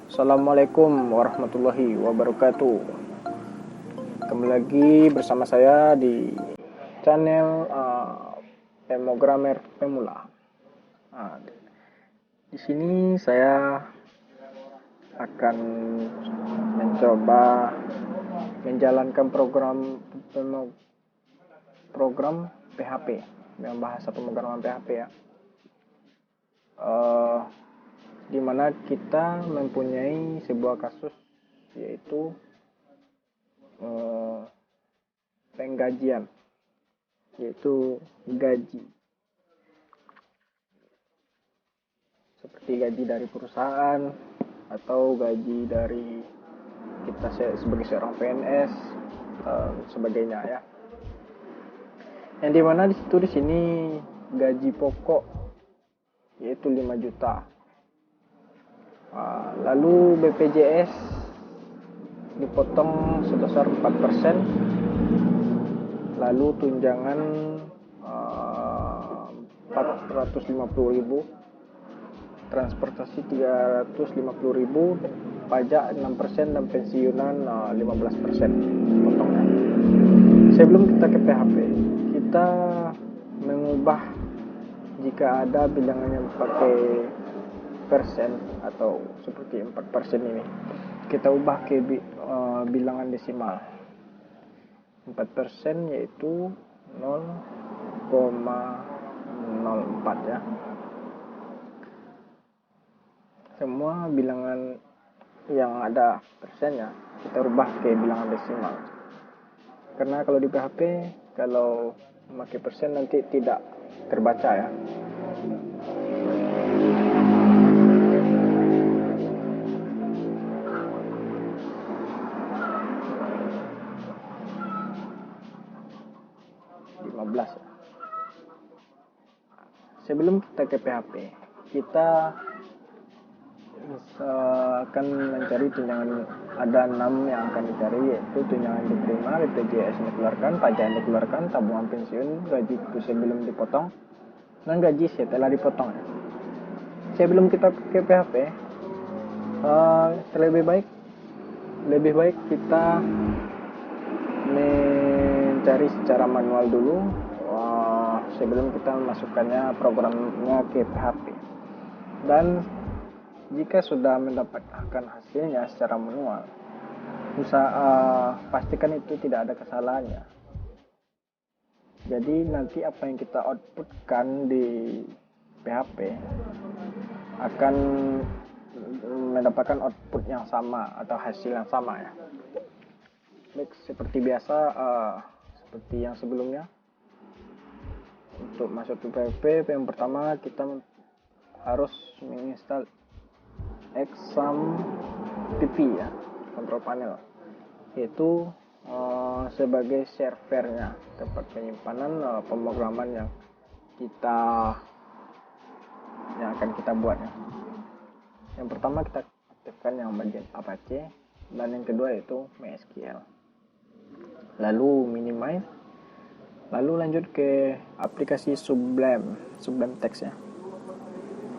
Assalamualaikum warahmatullahi wabarakatuh. Kembali lagi bersama saya di channel Pemrogramer Pemula. Di sini saya akan mencoba menjalankan program PHP, dengan bahasa pemrograman PHP ya. Di mana kita mempunyai sebuah kasus, yaitu penggajian, yaitu gaji, seperti gaji dari perusahaan atau gaji dari kita sebagai seorang PNS, sebagainya ya. Yang dimana di sini gaji pokok yaitu 5 juta. Lalu BPJS dipotong sebesar 4%, lalu tunjangan 450.000, transportasi 350.000, pajak 6%, dan pensiunan 15% potongnya. Sebelum kita ke PHP, kita mengubah, jika ada bilangannya pakai persen atau seperti 4% ini, kita ubah ke bilangan desimal. 4% yaitu 0,04 ya. Semua bilangan yang ada persennya kita ubah ke bilangan desimal. Karena kalau di PHP, kalau memakai persen nanti tidak terbaca ya. Sebelum kita ke PHP, kita akan mencari tunjangan. Ada 6 yang akan dicari, yaitu tunjangan diterima, BPJS yang dikeluarkan, pajak yang dikeluarkan, tabungan pensiun, gaji itu sebelum dipotong, dan gaji setelah dipotong. Sebelum kita ke PHP, lebih baik kita mencari secara manual dulu sebelum kita memasukkannya programnya ke PHP. Dan jika sudah mendapatkan hasilnya secara manual, pastikan itu tidak ada kesalahannya. Jadi nanti apa yang kita outputkan di PHP akan mendapatkan output yang sama atau hasil yang sama ya. Baik, seperti biasa, seperti yang sebelumnya, untuk masuk ke PHP, yang pertama kita harus menginstal XAMPP ya, control panel, yaitu sebagai servernya, tempat penyimpanan pemrograman yang akan kita buat ya. Yang pertama kita aktifkan yang bagian Apache, dan yang kedua yaitu MySQL. Lalu minimize, lalu lanjut ke aplikasi Sublime Text ya.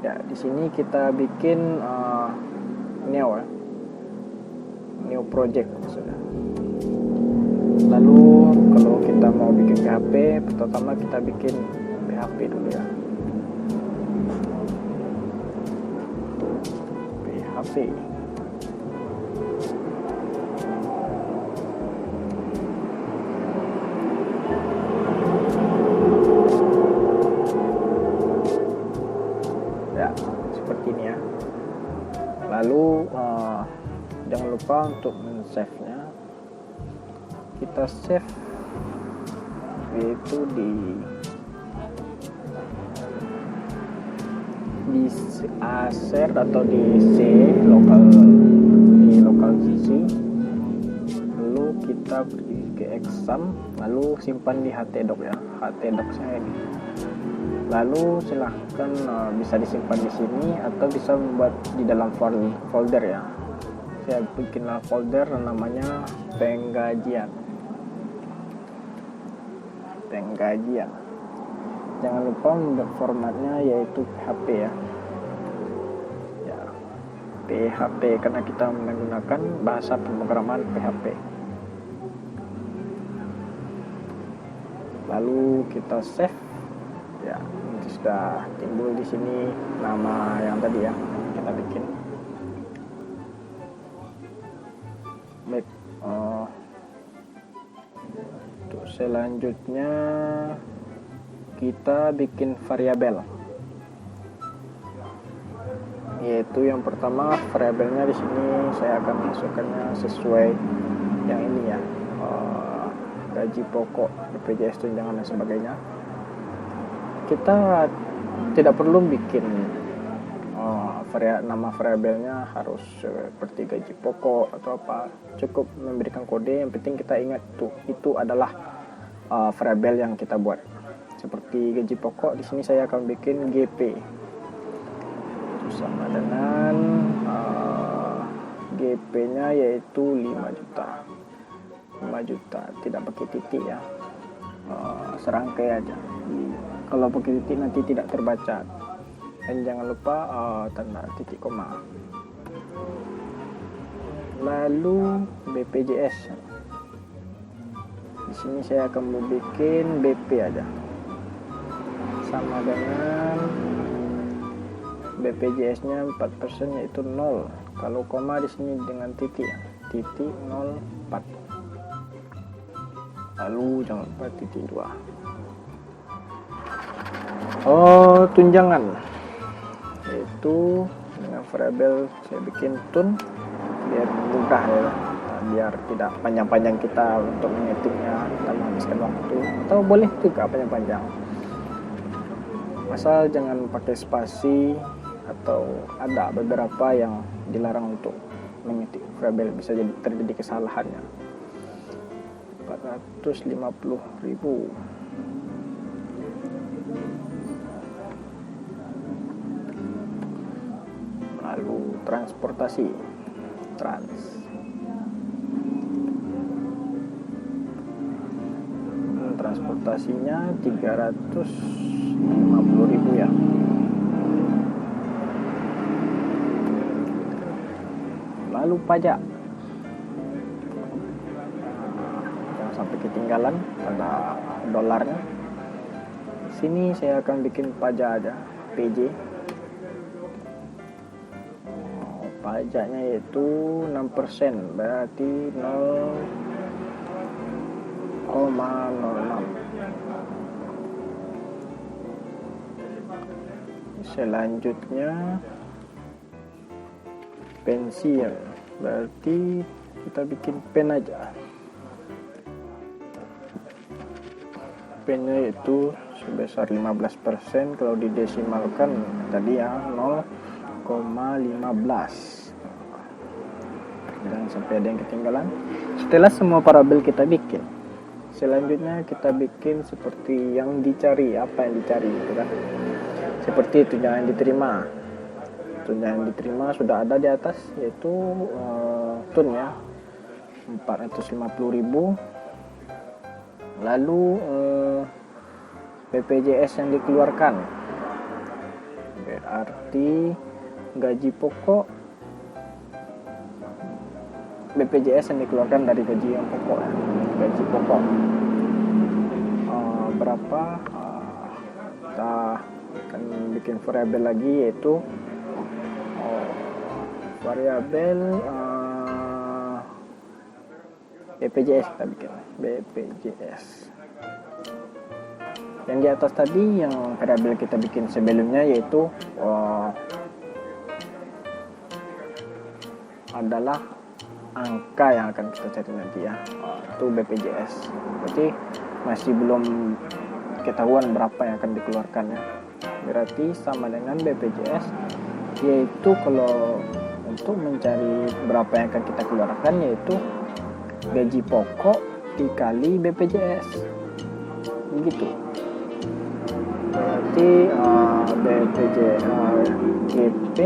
Ya, di sini kita bikin new project maksudnya. Lalu kalau kita mau bikin PHP, pertama kita bikin PHP dulu ya. PHP. Ya, seperti ini ya. Lalu jangan lupa untuk men-save-nya. Kita save yaitu di share atau di local C. Lalu kita pergi ke exam, lalu simpan di htdoc ya, htdoc saya ini. Lalu silahkan bisa disimpan di sini atau bisa membuat di dalam folder ya. Saya bikinlah folder namanya penggajian. Jangan lupa membuat formatnya yaitu PHP ya. PHP karena kita menggunakan bahasa pemrograman PHP. Lalu kita save. Ya, ini sudah timbul di sini nama yang tadi ya kita bikin. Baik, untuk selanjutnya kita bikin variabel. Yaitu yang pertama variabelnya di sini saya akan masukkannya sesuai yang ini ya, gaji pokok, BPJS tunjangan dan sebagainya. Kita tidak perlu bikin nama variabelnya harus seperti gaji pokok atau apa, cukup memberikan kode. Yang penting kita ingat tuh itu adalah variabel yang kita buat. Seperti gaji pokok di sini saya akan bikin GP itu sama dengan GP-nya yaitu 5 juta, tidak pakai titik ya, serangkai aja. Kalau pakai titik nanti tidak terbaca. Dan jangan lupa tanda titik koma. Lalu BPJS. Di sini saya akan bikin BP aja. Sama dengan BPJS-nya 4% yaitu 0. Kalau koma di sini dengan titik ya. Titik 04. Lalu jangan lupa titik 2. Tunjangan. Yaitu dengan variabel saya bikin tun biar mudah ya, biar tidak panjang-panjang kita untuk mengetiknya, kita menghabiskan waktu, atau boleh juga panjang-panjang asal jangan pakai spasi, atau ada beberapa yang dilarang untuk mengetik variabel, bisa jadi terjadi kesalahannya. 450.000. Lalu transportasi, transportasinya 350.000 ya. Lalu pajak, jangan sampai ketinggalan pada dolarnya. Sini saya akan bikin pajak aja, PJ. Pajaknya yaitu 6%, berarti 0,06. Selanjutnya pensiun, berarti kita bikin pen aja. Pennya itu sebesar 15%, kalau didesimalkan tadi ya 0,15. Jangan sampai ada yang ketinggalan. Setelah semua variabel kita bikin, selanjutnya kita bikin seperti yang dicari, apa yang dicari gitu kan. Seperti tunjangan diterima. Tunjangan diterima sudah ada di atas, yaitu tun ya, 450.000. Lalu BPJS yang dikeluarkan, berarti gaji pokok, BPJS yang dikeluarkan dari gaji yang pokok ya. Gaji pokok berapa, kita akan bikin variabel lagi, yaitu variabel BPJS. Kita bikin BPJS yang di atas tadi, yang variabel kita bikin sebelumnya, yaitu adalah angka yang akan kita cari nanti ya, itu BPJS. Berarti masih belum ketahuan berapa yang akan dikeluarkan ya. Berarti sama dengan BPJS, yaitu kalau untuk mencari berapa yang akan kita keluarkan, yaitu gaji pokok dikali BPJS, begitu. Berarti GP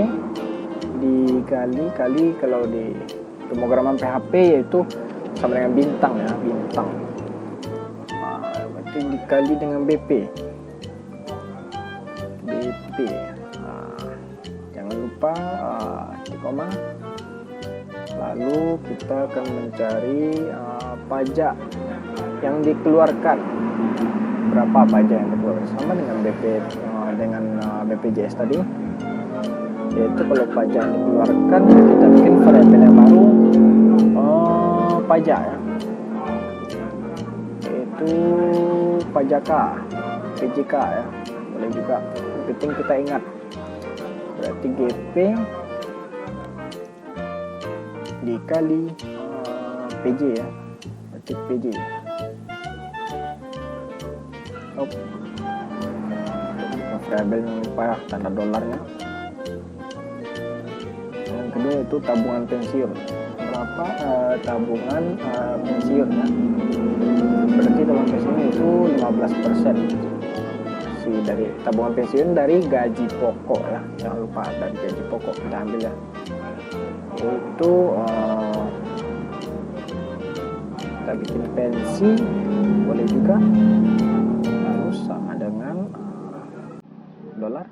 dikali kalau di pemrograman PHP yaitu sama dengan bintang ya, bintang. Berarti dikali dengan BP. Jangan lupa lupa titik koma. Lalu kita akan mencari pajak yang dikeluarkan, berapa pajak yang dikeluarkan, sama dengan BPJS tadi, yaitu kalau pajak yang dikeluarkan kita bikin variabel yang baru, pajak ya, yaitu pajak PJK ya, boleh juga, yang penting kita ingat, berarti GP dikali PJ ya, berarti PJ. Variabel yang lupa tanda dolarnya. Yang kedua itu tabungan pensiun, berapa tabungan pensiun ya, berarti tabungan pensiun itu 15% dari tabungan pensiun dari gaji pokok ya, jangan lupa dari gaji pokok kita ambil ya, itu kita bikin pensi boleh juga, lalu sama dengan dolar.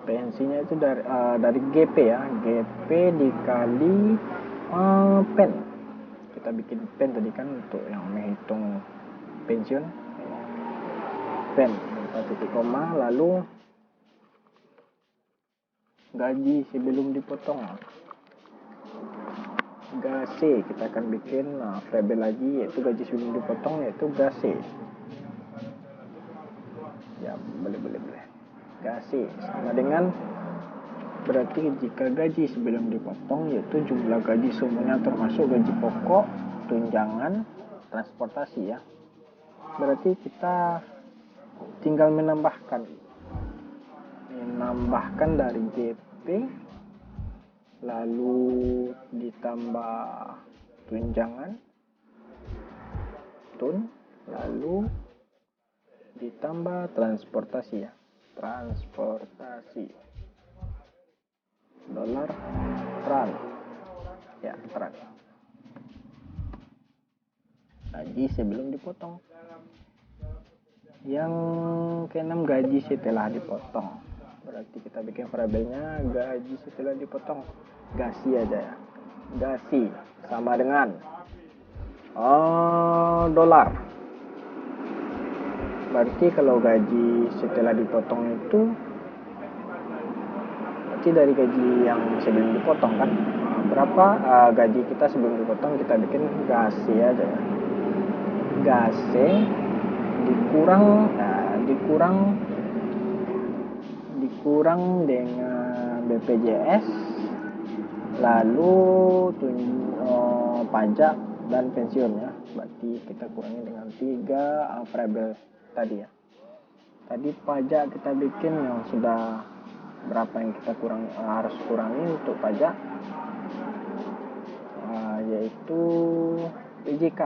Pensinya itu dari GP ya, GP dikali pen, kita bikin pen tadi kan untuk yang menghitung pensiun, pen titik koma, lalu gaji sebelum dipotong, GASE, kita akan bikin variabel lagi, yaitu gaji sebelum dipotong, yaitu GASE ya, boleh GASE sama dengan, berarti jika gaji sebelum dipotong yaitu jumlah gaji semuanya termasuk gaji pokok, tunjangan, transportasi ya, berarti kita tinggal menambahkan dari GP, lalu ditambah tunjangan lalu ditambah transportasi ya, transportasi dolar tran ya, tran gaji sebelum dipotong. Yang keenam gaji setelah dipotong, berarti kita bikin variabelnya gaji setelah dipotong, GASI aja ya, GASI sama dengan dolar. Berarti kalau gaji setelah dipotong itu berarti dari gaji yang sebelum dipotong kan, berapa gaji kita sebelum dipotong, kita bikin GASI aja ya, GASI dikurang dengan BPJS, lalu pajak dan pensiun ya, berarti kita kurangi dengan 3 variabel tadi ya. Tadi pajak kita bikin yang sudah berapa yang kita harus kurangi untuk pajak, yaitu PJK,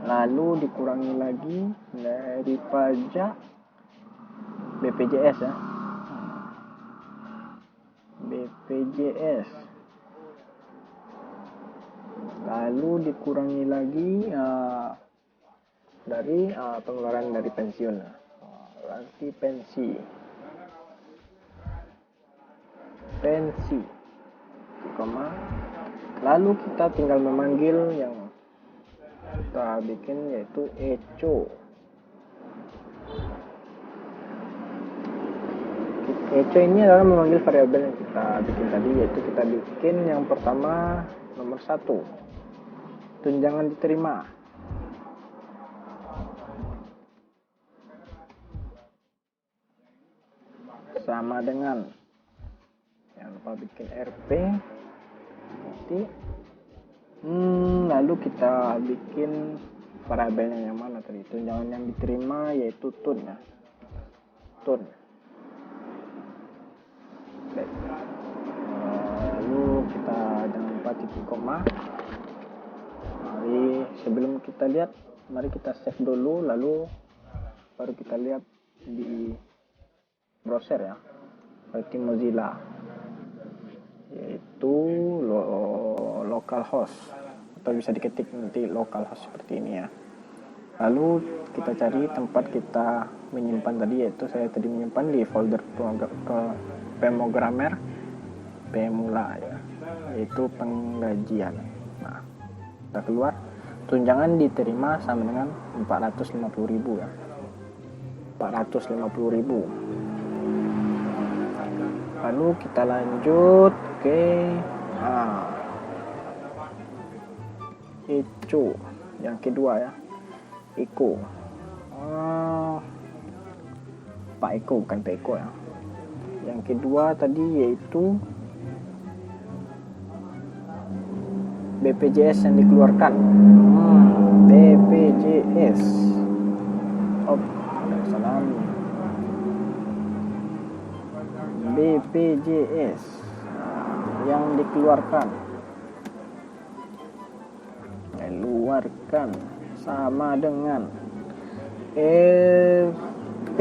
lalu dikurangi lagi dari pajak BPJS ya, BPJS, lalu dikurangi lagi dari pengeluaran dari pensiun, berarti pensi, lalu kita tinggal memanggil yang kita bikin, yaitu echo. Echo ini adalah memanggil variabel yang kita bikin tadi, yaitu kita bikin yang pertama nomor 1, tunjangan diterima, sama dengan, jangan lupa bikin RP nanti, lalu kita bikin variabelnya yang mana tadi, tunjangan yang diterima, yaitu tun ya, tun. Lalu kita jangan lupa titik koma. Mari sebelum kita lihat, mari kita save dulu, lalu baru kita lihat di browser ya, berarti Mozilla, yaitu localhost, atau bisa diketik nanti localhost seperti ini ya. Lalu kita cari tempat kita menyimpan tadi, yaitu saya tadi menyimpan di folder pemrogramer pemula ya, yaitu penggajian. Nah, kita keluar, tunjangan diterima sama dengan 450.000 ya, 450.000. Lalu kita lanjut ke ECO yang kedua ya, ECO. Pak Eko, bukan Pak Eko ya. Yang kedua tadi yaitu BPJS yang dikeluarkan. BPJS. Salam. BPJS yang dikeluarkan sama dengan RP.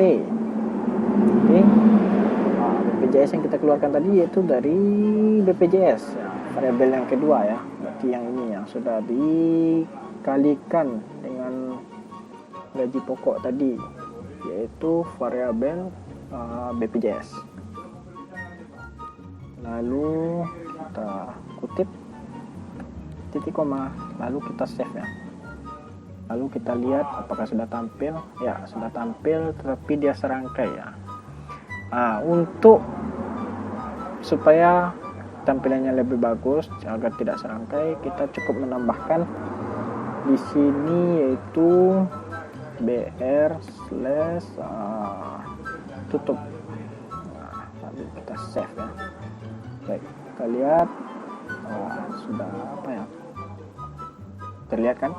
BPJS yang kita keluarkan tadi yaitu dari BPJS ya, variabel yang kedua ya, berarti yang ini yang sudah dikalikan dengan gaji pokok tadi, yaitu variabel BPJS. Lalu kita kutip titik koma, lalu kita save ya. Lalu kita lihat apakah sudah tampil. Ya, sudah tampil, tetapi dia serangkai ya. Untuk supaya tampilannya lebih bagus agar tidak serangkai, kita cukup menambahkan di sini yaitu br/tutup. Lalu kita save ya. Baik, kita lihat. Sudah apa ya? Terlihat kan?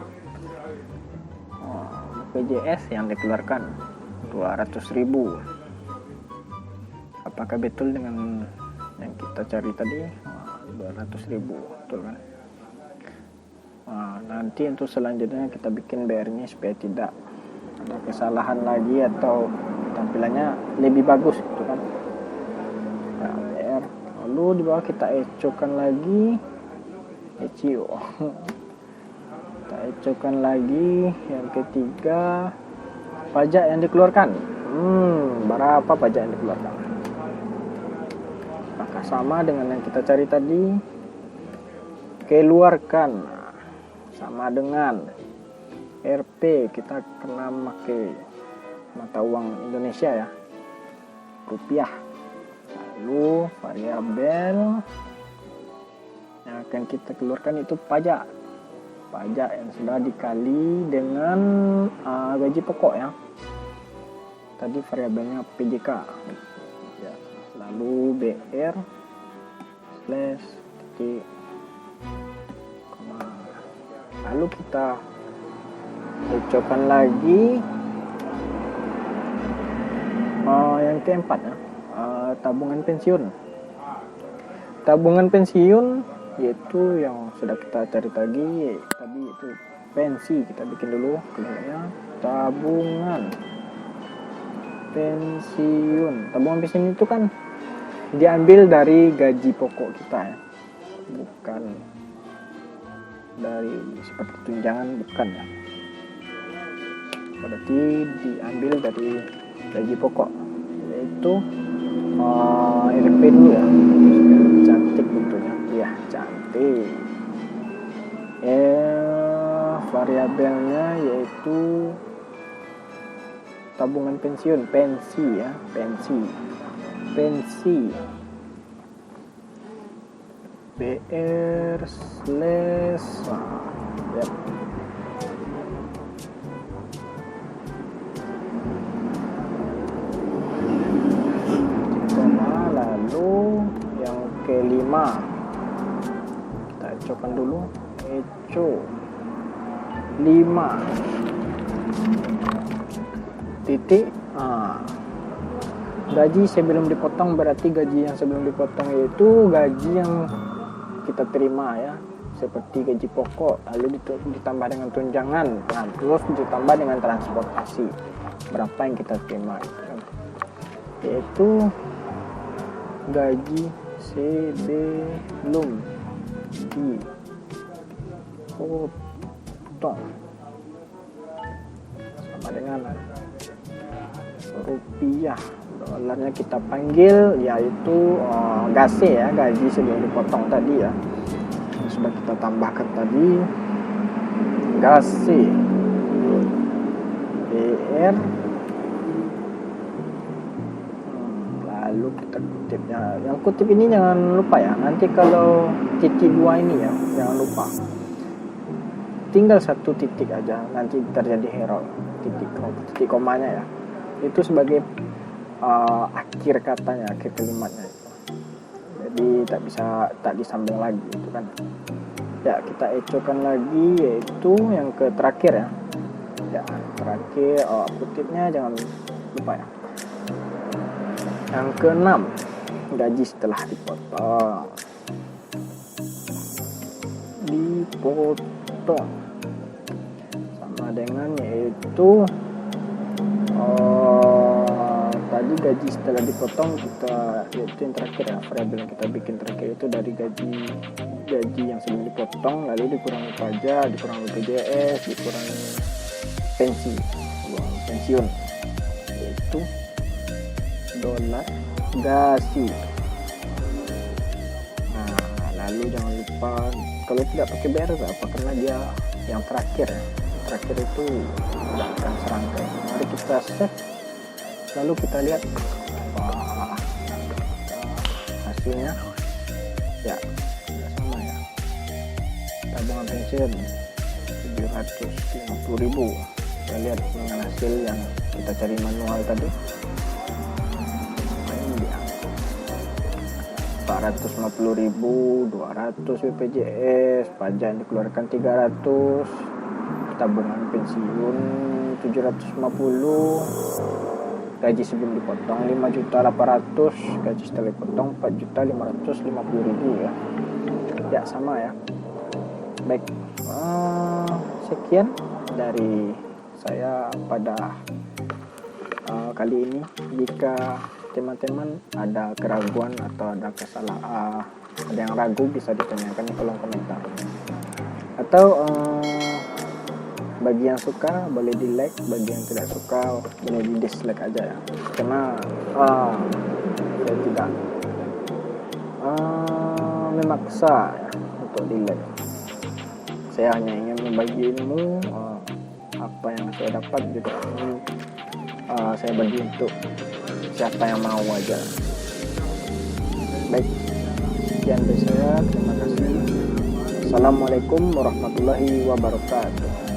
BPJS yang dikeluarkan 200.000. Apakah betul dengan yang kita cari tadi? 200.000, betul kan? Nanti untuk selanjutnya kita bikin BR-nya supaya tidak ada kesalahan lagi atau tampilannya lebih bagus gitu kan. Nah, BR. Lalu di bawah kita ecokan lagi, ecio. Kita ecokan lagi yang ketiga, pajak yang dikeluarkan. Berapa pajak yang dikeluarkan? Apakah sama dengan yang kita cari tadi? Keluarkan sama dengan RP, kita kena pakai mata uang Indonesia ya, rupiah. Lalu variabel yang akan kita keluarkan itu pajak yang sudah dikali dengan gaji pokok ya. Tadi variabelnya PJK ya. Lalu BR /titik koma. Lalu kita ecokan lagi yang keempat ya, tabungan pensiun. Tabungan pensiun yaitu yang sudah kita cari tadi itu pensi. Kita bikin dulu keluarnya tabungan pensiun. Tabungan pensiun itu kan diambil dari gaji pokok kita ya, bukan dari seperti tunjangan, bukan ya. Berarti diambil dari gaji pokok, yaitu RP dulu ya. Cantik bentuknya ya, cantik. Variabelnya yaitu tabungan pensiun, pensi ya, pensi BR/ ya. Lalu yang kelima kita ecokan dulu, eco 5 titik. Gaji sebelum dipotong, berarti gaji yang sebelum dipotong yaitu gaji yang kita terima ya, seperti gaji pokok, lalu ditambah dengan tunjangan, terus ditambah dengan transportasi, berapa yang kita terima yaitu gaji sebelum dipotong sama dengan rupiah. Dolarnya kita panggil yaitu GASE ya, gaji sebelum dipotong tadi ya. Sudah kita tambahkan tadi GASE BR, lalu kita kutipnya. Yang kutip ini jangan lupa ya, nanti kalau titik 2 ini ya jangan lupa, tinggal satu titik aja nanti terjadi error, titik komanya ya, itu sebagai akhir katanya, akhir kalimatnya itu. Jadi tak disambung lagi itu kan ya. Kita ecokan lagi yaitu yang ke terakhir ya, terakhir kutipnya jangan lupa ya. Yang ke-6, gaji setelah dipotong sama dengan yaitu tadi gaji setelah dipotong kita, yaitu yang terakhir ya, variabel yang kita bikin terakhir itu dari gaji yang sebelum dipotong, lalu dikurangi pajak, dikurangi BPJS, dikurangi pensiun, yaitu dolar GASE. Nah, lalu jangan lupa kalau tidak pakai BR apa, karena dia yang terakhir ya, terakhir itu tidak akan serangkai. Mari kita save, lalu kita lihat hasilnya ya, sama ya. Tabungan pensiun 750.000. Kita lihat dengan hasil yang kita cari manual tadi. Ini dia 450.000, 200 BPJS, pajak yang dikeluarkan 300, tabungan pensiun 750, gaji sebelum dipotong 5.800.000, gaji setelah dipotong 4.550.000 ya. Ya sama ya. Baik, sekian dari saya pada kali ini. Jika teman-teman ada keraguan atau ada kesalahan, ada yang ragu, bisa ditanyakan di kolom komentar. Atau bagi yang suka boleh di like, bagi yang tidak suka boleh di dislike aja ya, karena saya tidak memaksa ya untuk di like. Saya hanya ingin membagi ilmu, apa yang saya dapat juga ingin saya bagi untuk siapa yang mau aja. Baik, sekian dari saya, terima kasih. Assalamualaikum warahmatullahi wabarakatuh.